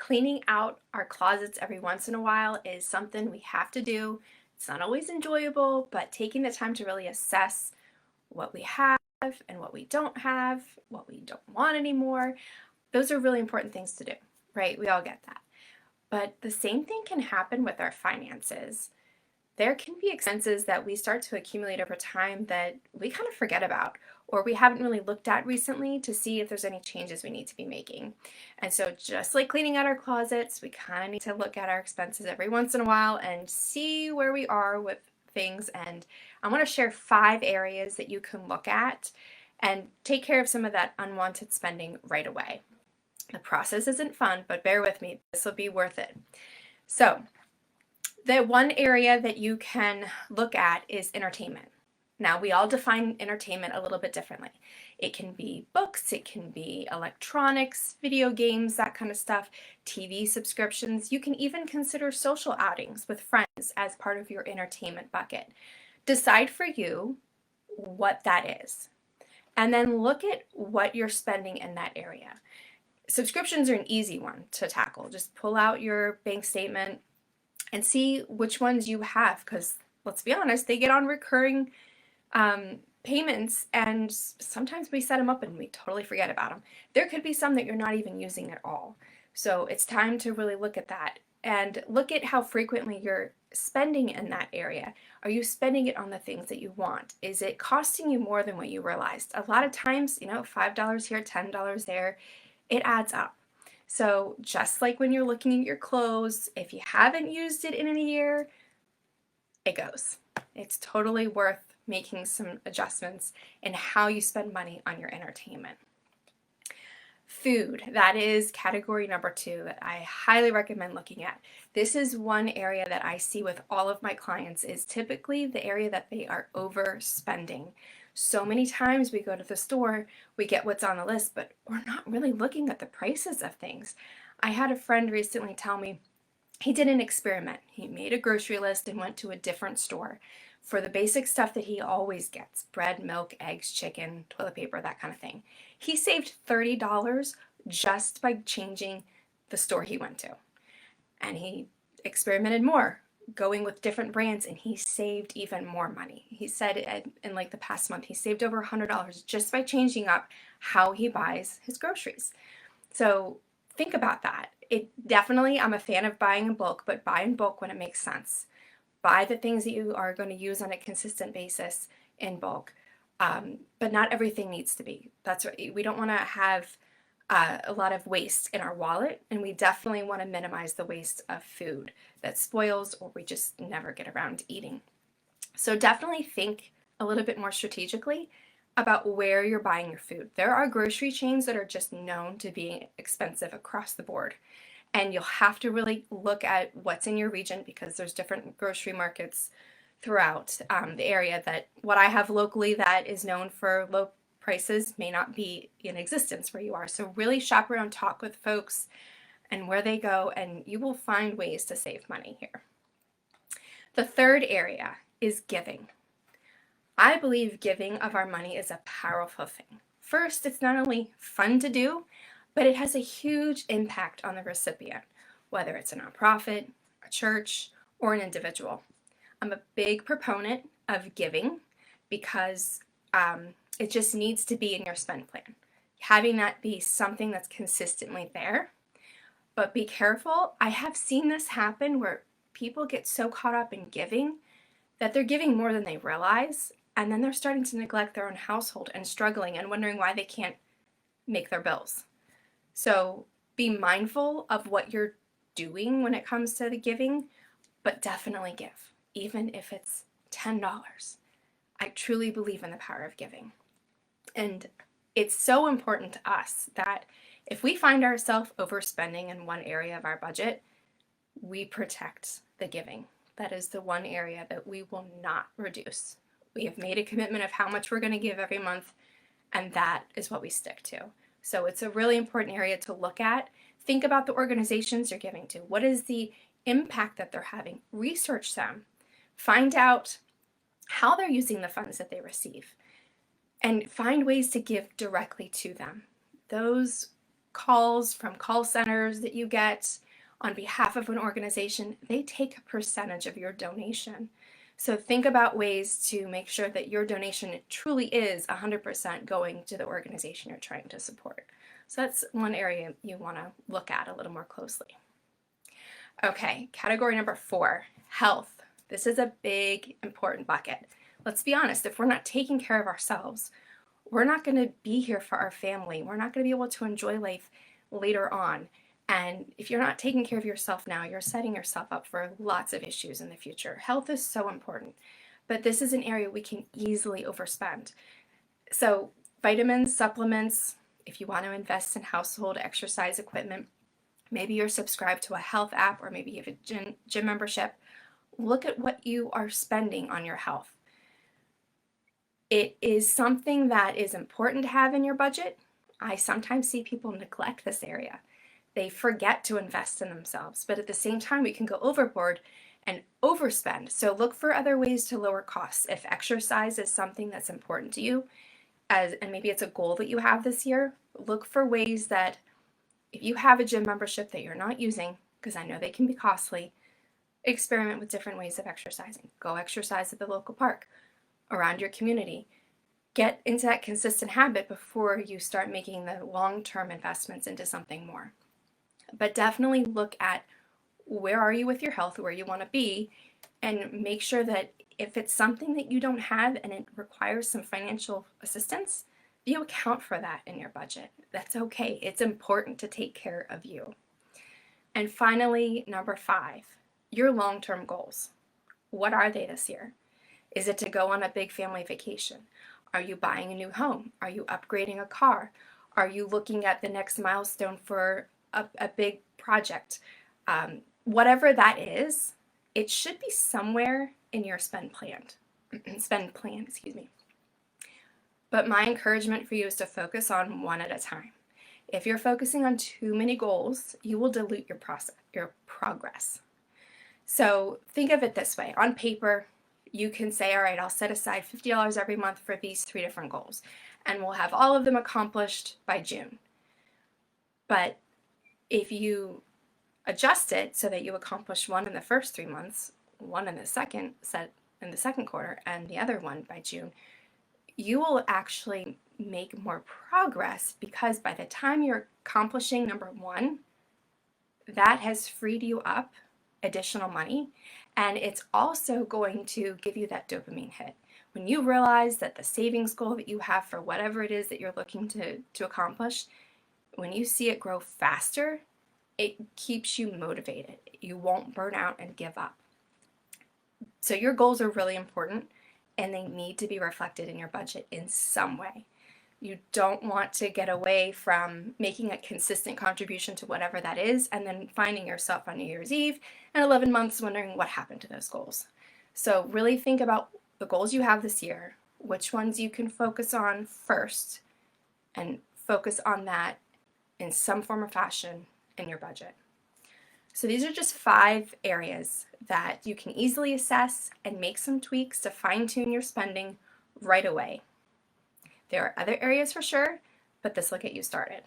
Cleaning out our closets every once in a while is something we have to do. It's not always enjoyable, but taking the time to really assess what we have and what we don't have, what we don't want anymore, those are really important things to do, right? We all get that. But the same thing can happen with our finances. There can be expenses that we start to accumulate over time that we kind of forget about, or we haven't really looked at recently to see if there's any changes we need to be making. And so just like cleaning out our closets, we kind of need to look at our expenses every once in a while and see where we are with things. And I want to share 5 areas that you can look at and take care of some of that unwanted spending right away. The process isn't fun, but bear with me, this will be worth it. So the one area that you can look at is entertainment. Now, we all define entertainment a little bit differently. It can be books, it can be electronics, video games, that kind of stuff, TV subscriptions. You can even consider social outings with friends as part of your entertainment bucket. Decide for you what that is, and then look at what you're spending in that area. Subscriptions are an easy one to tackle. Just pull out your bank statement and see which ones you have, because let's be honest, they get on recurring payments, and sometimes we set them up and we totally forget about them. There could be some that you're not even using at all. So it's time to really look at that and look at how frequently you're spending in that area. Are you spending it on the things that you want? Is it costing you more than what you realized? A lot of times, $5 here, $10 there, it adds up. So just like when you're looking at your clothes, if you haven't used it in a year, it goes. It's totally worth making some adjustments in how you spend money on your entertainment. Food, that is category number 2 that I highly recommend looking at. This is one area that I see with all of my clients is typically the area that they are overspending. So many times we go to the store, we get what's on the list, but we're not really looking at the prices of things. I had a friend recently tell me he did an experiment. He made a grocery list and went to a different store for the basic stuff that he always gets: bread, milk, eggs, chicken, toilet paper, that kind of thing. He saved $30 just by changing the store he went to. And he experimented more, going with different brands, and he saved even more money. He said in like the past month, he saved over $100 just by changing up how he buys his groceries. So think about that. I'm a fan of buying in bulk, but buy in bulk when it makes sense. Buy the things that you are going to use on a consistent basis in bulk. But not everything needs to be. That's right. We don't want to have a lot of waste in our wallet, and we definitely want to minimize the waste of food that spoils or we just never get around to eating. So definitely think a little bit more strategically about where you're buying your food. There are grocery chains that are just known to be expensive across the board, and you'll have to really look at what's in your region, because there's different grocery markets throughout the area. That what I have locally that is known for low prices may not be in existence where you are. So really shop around, talk with folks and where they go, and you will find ways to save money here. The third area is giving. I believe giving of our money is a powerful thing. First, it's not only fun to do, but it has a huge impact on the recipient, whether it's a nonprofit, a church, or an individual. I'm a big proponent of giving because it just needs to be in your spend plan. Having that be something that's consistently there. But be careful. I have seen this happen where people get so caught up in giving that they're giving more than they realize, and then they're starting to neglect their own household and struggling and wondering why they can't make their bills. So be mindful of what you're doing when it comes to the giving, but definitely give, even if it's $10. I truly believe in the power of giving. And it's so important to us that if we find ourselves overspending in one area of our budget, we protect the giving. That is the one area that we will not reduce. We have made a commitment of how much we're going to give every month, and that is what we stick to. So it's a really important area to look at. Think about the organizations you're giving to. What is the impact that they're having? Research them. Find out how they're using the funds that they receive, and find ways to give directly to them. Those calls from call centers that you get on behalf of an organization, they take a percentage of your donation. So think about ways to make sure that your donation truly is 100% going to the organization you're trying to support. So that's one area you want to look at a little more closely. Okay, category number 4, health. This is a big, important bucket. Let's be honest, if we're not taking care of ourselves, we're not going to be here for our family. We're not going to be able to enjoy life later on. And if you're not taking care of yourself now, you're setting yourself up for lots of issues in the future. Health is so important, but this is an area we can easily overspend. So vitamins, supplements, if you want to invest in household exercise equipment, maybe you're subscribed to a health app, or maybe you have a gym membership, look at what you are spending on your health. It is something that is important to have in your budget. I sometimes see people neglect this area. They forget to invest in themselves, but at the same time, we can go overboard and overspend. So look for other ways to lower costs. If exercise is something that's important to you, and maybe it's a goal that you have this year, look for ways that if you have a gym membership that you're not using, because I know they can be costly, experiment with different ways of exercising. Go exercise at the local park, around your community. Get into that consistent habit before you start making the long-term investments into something more. But definitely look at where are you with your health, where you want to be, and make sure that if it's something that you don't have and it requires some financial assistance, you account for that in your budget. That's okay. It's important to take care of you. And finally, number 5, your long-term goals. What are they this year? Is it to go on a big family vacation? Are you buying a new home? Are you upgrading a car? Are you looking at the next milestone for a big project? Whatever that is, it should be somewhere in your spend plan, excuse me. But my encouragement for you is to focus on one at a time. If you're focusing on too many goals, you will dilute your progress. So think of it this way. On paper, you can say, all right, I'll set aside $50 every month for these 3 different goals, and we'll have all of them accomplished by June. But if you adjust it so that you accomplish one in the first 3 months, one in the second quarter, and the other one by June, you will actually make more progress, because by the time you're accomplishing number 1, that has freed you up additional money, and it's also going to give you that dopamine hit. When you realize that the savings goal that you have for whatever it is that you're looking to accomplish, when you see it grow faster, it keeps you motivated. You won't burn out and give up. So your goals are really important, and they need to be reflected in your budget in some way. You don't want to get away from making a consistent contribution to whatever that is, and then finding yourself on New Year's Eve and 11 months wondering what happened to those goals. So really think about the goals you have this year, which ones you can focus on first, and focus on that in some form or fashion in your budget. So these are just 5 areas that you can easily assess and make some tweaks to fine-tune your spending right away. There are other areas for sure, but this will get you started.